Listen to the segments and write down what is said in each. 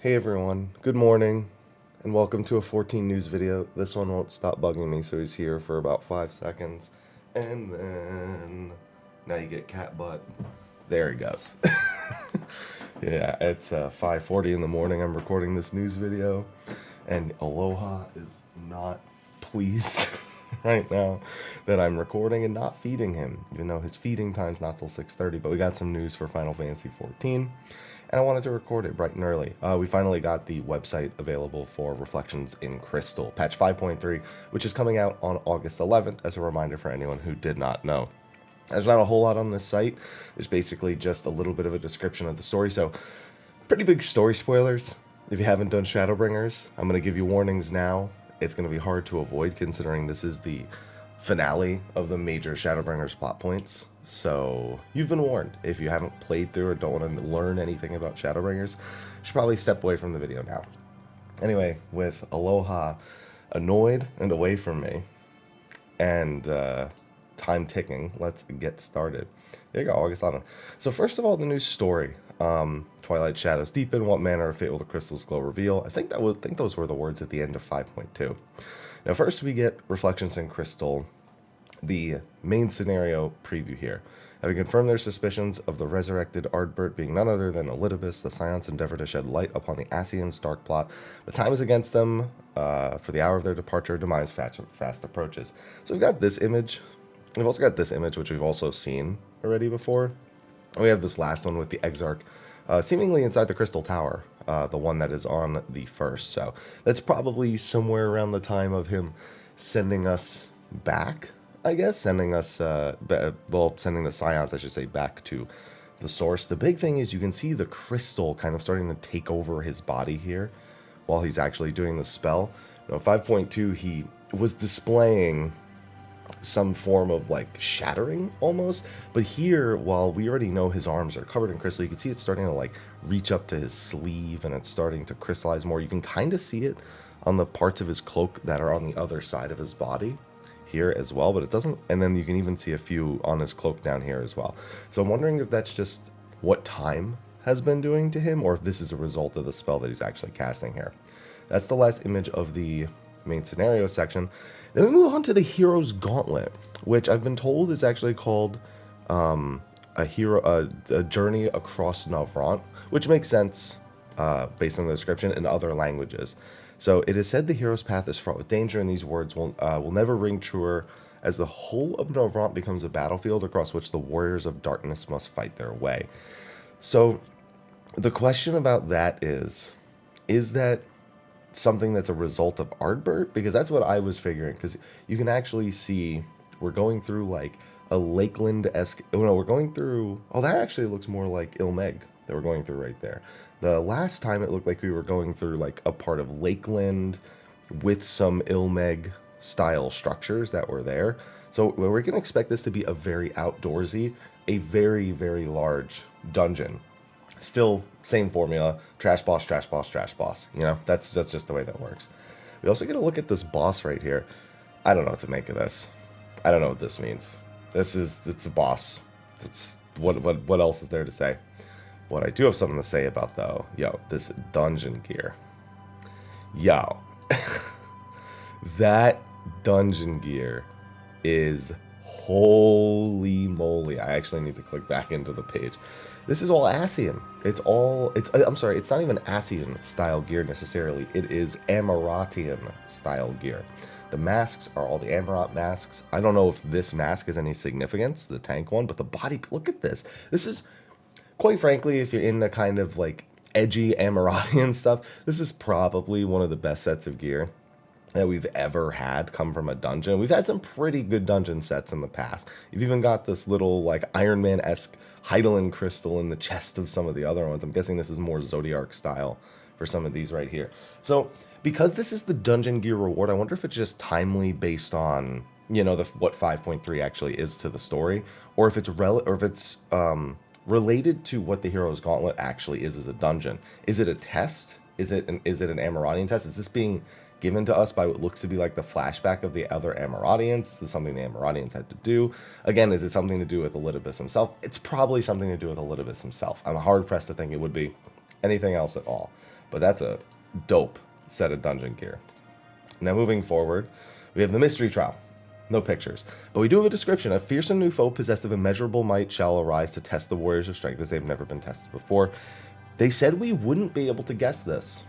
Hey everyone, good morning, and welcome to a 14 news video. This one won't stop bugging me, so he's here for about 5 seconds, and then now you get cat butt. There he goes. Yeah, it's 5:40 in the morning. I'm recording this news video, and Aloha is not pleased right now that I'm recording and not feeding him, even though his feeding time's not till 6:30. But we got some news for Final Fantasy XIV. And I wanted to record it bright and early. We finally got the website available for Reflections in Crystal, patch 5.3, which is coming out on August 11th, as a reminder for anyone who did not know. There's not a whole lot on this site. There's basically just a little bit of a description of the story, so pretty big story spoilers. If you haven't done Shadowbringers, I'm going to give you warnings now. It's going to be hard to avoid, considering this is the finale of the major Shadowbringers plot points. So you've been warned. If you haven't played through or don't want to learn anything about Shadowbringers, you should probably step away from the video now. Anyway, with Aloha annoyed and away from me, and time ticking, let's get started. There you go, August 11th. So first of all, the new story. Twilight shadows deepen. What manner of fate will the crystals glow reveal? I think those were the words at the end of 5.2. Now first we get Reflections in Crystal, the main scenario preview here. Having confirmed their suspicions of the resurrected Ardbert being none other than Elidibus, the Scions endeavor to shed light upon the Ascians' dark plot. But time is against them, for the hour of their departure or demise fast approaches. So we've got this image. We've also got this image, which we've also seen already before. And we have this last one with the Exarch, seemingly inside the Crystal Tower, the one that is on the first. So that's probably somewhere around the time of him sending us back, I guess, sending the Scions, I should say, back to the source. The big thing is you can see the crystal kind of starting to take over his body here while he's actually doing the spell. Now, 5.2, he was displaying some form of like shattering almost, but here, while we already know his arms are covered in crystal, you can see it's starting to like reach up to his sleeve and it's starting to crystallize more. You can kind of see it on the parts of his cloak that are on the other side of his body here as well, but it doesn't, and then you can even see a few on his cloak down here as well. So I'm wondering if that's just what time has been doing to him, or if this is a result of the spell that he's actually casting here. That's the last image of the main scenario section. Then we move on to the hero's gauntlet, which I've been told is actually called a journey across Navrant, which makes sense based on the description in other languages. So it is said the hero's path is fraught with danger, and these words will never ring truer, as the whole of Navrant becomes a battlefield across which the warriors of darkness must fight their way. So the question about that is that something that's a result of Ardbert? Because that's what I was figuring, because you can actually see we're going through like a Lakeland-esque, oh no, we're going through, oh, that actually looks more like Ilmeg that we're going through right there. The last time it looked like we were going through like a part of Lakeland with some Ilmeg style structures that were there. So we're going to expect this to be a very outdoorsy, a very, very large dungeon. Still, same formula, trash boss, trash boss, trash boss. You know, that's just the way that works. We also get to look at this boss right here. I don't know what to make of this. I don't know what this means. It's a boss. It's what else is there to say? What I do have something to say about, though, yo, this dungeon gear. Yo, that dungeon gear is holy moly. I actually need to click back into the page. This is all Ascian. I'm sorry, it's not even Ascian style gear necessarily. It is Amaratian style gear. The masks are all the Amarat masks. I don't know if this mask has any significance, the tank one, but the body, look at this. This is, quite frankly, if you're in the kind of like edgy Amaratian stuff, this is probably one of the best sets of gear that we've ever had come from a dungeon. We've had some pretty good dungeon sets in the past. You've even got this little like Iron Man-esque Heidelin crystal in the chest of some of the other ones. I'm guessing this is more Zodiac style for some of these right here. So because this is the dungeon gear reward, I wonder if it's just timely based on, you know, what 5.3 actually is to the story, or if it's related to what the hero's gauntlet actually is as a dungeon. Is it a test? Is it an Amaratian test? Is this being given to us by what looks to be like the flashback of the other Amaratians? This is something the Amaratians had to do. Again, is it something to do with Elidibus himself? It's probably something to do with Elidibus himself. I'm hard pressed to think it would be anything else at all. But that's a dope set of dungeon gear. Now moving forward, we have the mystery trial. No pictures. But we do have a description. A fearsome new foe possessed of immeasurable might shall arise to test the warriors of strength as they've never been tested before. They said we wouldn't be able to guess this,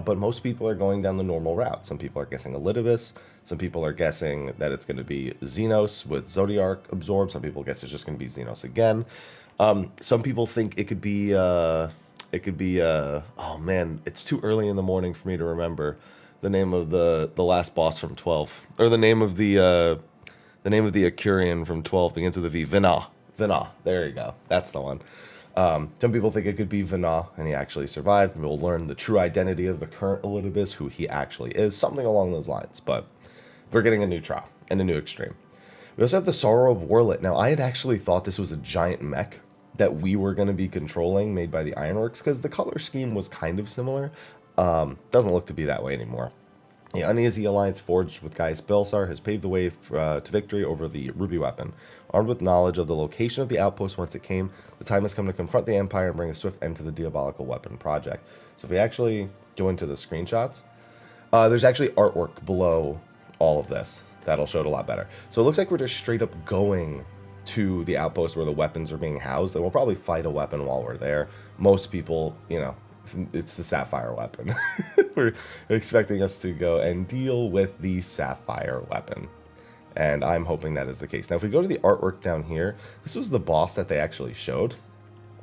but most people are going down the normal route. Some people are guessing Elidibus. Some people are guessing that it's going to be Xenos with Zodiark absorbed. Some people guess it's just going to be Xenos again. Some people think it could be, oh man, it's too early in the morning for me to remember the name of the last boss from 12, or the name of the Acurian from 12 begins with a V. Vina. There you go. That's the one. Some people think it could be Vina, and he actually survived, and we'll learn the true identity of the current Elidibus, who he actually is, something along those lines. But we're getting a new trial and a new extreme. We also have the Sorrow of Warlet. Now, I had actually thought this was a giant mech that we were going to be controlling, made by the Ironworks, because the color scheme was kind of similar. Doesn't look to be that way anymore. The Uneasy Alliance forged with Gaius Belsar has paved the way to victory over the Ruby Weapon. Armed with knowledge of the location of the outpost whence it came, the time has come to confront the Empire and bring a swift end to the Diabolical Weapon project. So if we actually go into the screenshots, there's actually artwork below all of this. That'll show it a lot better. So it looks like we're just straight up going to the outpost where the weapons are being housed, and we'll probably fight a weapon while we're there. Most people, you know, it's the Sapphire weapon. We're expecting us to go and deal with the Sapphire weapon, and I'm hoping that is the case. Now, if we go to the artwork down here, this was the boss that they actually showed.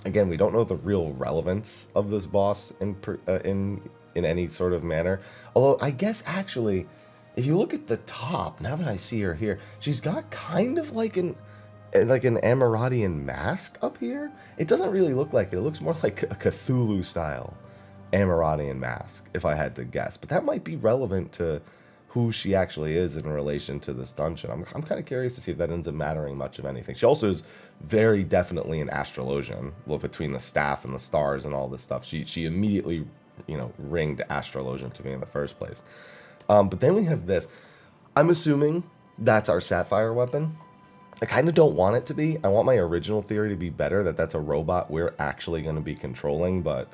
Again, we don't know the real relevance of this boss in any sort of manner. Although, I guess actually, if you look at the top, now that I see her here, she's got kind of like an Amaradian mask up here. It doesn't really look like it. It looks more like a Cthulhu-style Amaradian mask, if I had to guess. But that might be relevant to who she actually is in relation to this dungeon. I'm kind of curious to see if that ends up mattering much of anything. She also is very definitely an astrologian. Look, between the staff and the stars and all this stuff, she immediately, you know, ringed astrologian to me in the first place. But then we have this. I'm assuming that's our Sapphire weapon. I kind of don't want it to be. I want my original theory to be better, that that's a robot we're actually going to be controlling, but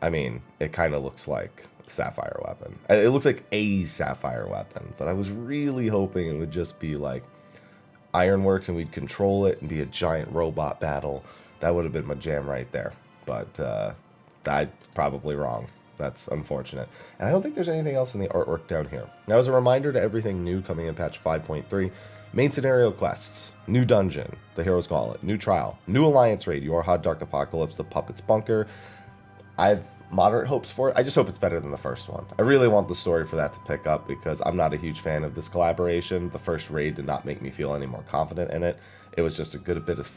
I mean, it kind of looks like a Sapphire weapon. It looks like a Sapphire weapon, but I was really hoping it would just be like Ironworks and we'd control it and be a giant robot battle. That would have been my jam right there, but I'm probably wrong. That's unfortunate. And I don't think there's anything else in the artwork down here. Now, as a reminder to everything new coming in patch 5.3, main scenario quests, new dungeon, the Hero's Gauntlet, new trial, new Alliance raid, Yorhad Dark Apocalypse, the Puppet's Bunker. I've moderate hopes for it. I just hope it's better than the first one. I really want the story for that to pick up because I'm not a huge fan of this collaboration. The first raid did not make me feel any more confident in it. It was just a good bit of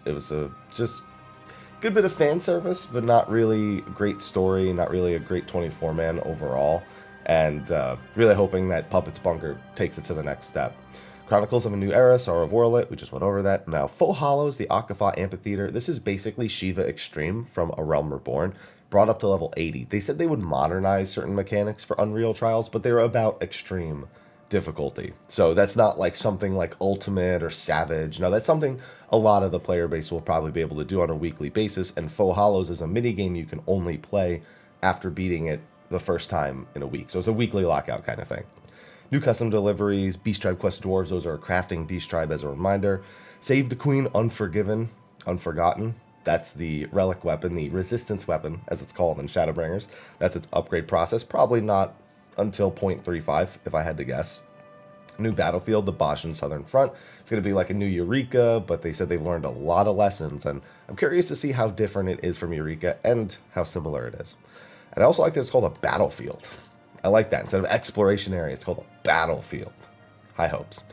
fan service, but not really a great story, not really a great 24-man overall. And really hoping that Puppet's Bunker takes it to the next step. Chronicles of a New Era, Sorrow of Warlet, we just went over that. Now, Full Hollows, the Akafa Amphitheater. This is basically Shiva Extreme from A Realm Reborn, brought up to level 80. They said they would modernize certain mechanics for Unreal Trials, but they're about extreme difficulty. So that's not like something like Ultimate or Savage. No, that's something a lot of the player base will probably be able to do on a weekly basis, and Full Hollows is a minigame you can only play after beating it the first time in a week. So it's a weekly lockout kind of thing. New custom deliveries, Beast Tribe Quest Dwarves, those are crafting Beast Tribe as a reminder. Save the Queen, Unforgotten. That's the relic weapon, the resistance weapon, as it's called in Shadowbringers. That's its upgrade process. Probably not until 0.35, if I had to guess. New Battlefield, the Bashan Southern Front. It's going to be like a new Eureka, but they said they've learned a lot of lessons, and I'm curious to see how different it is from Eureka and how similar it is. And I also like that it's called a battlefield. I like that. Instead of exploration area, it's called a battlefield. High hopes.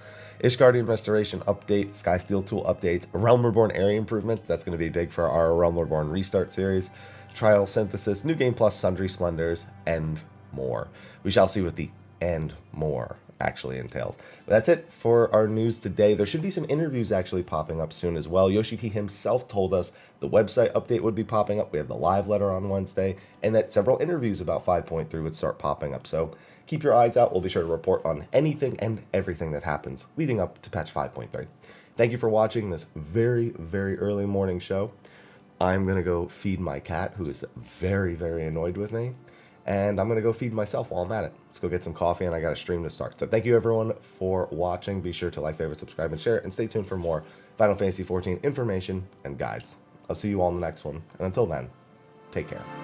Ishgardian Restoration update, Skysteel Tool updates, Realm Reborn area improvements. That's going to be big for our Realm Reborn restart series. Trial Synthesis, New Game Plus, Sundry Splendors, and more. We shall see what the and more actually entails. But that's it for our news today. There should be some interviews actually popping up soon as well. Yoshi P himself told us the website update would be popping up. We have the live letter on Wednesday, and that several interviews about 5.3 would start popping up. So keep your eyes out. We'll be sure to report on anything and everything that happens leading up to patch 5.3. Thank you for watching this very, very early morning show. I'm going to go feed my cat, who is very, very annoyed with me. And I'm going to go feed myself while I'm at it. Let's go get some coffee, and I got a stream to start. So thank you, everyone, for watching. Be sure to like, favorite, subscribe, and share. And stay tuned for more Final Fantasy XIV information and guides. I'll see you all in the next one. And until then, take care.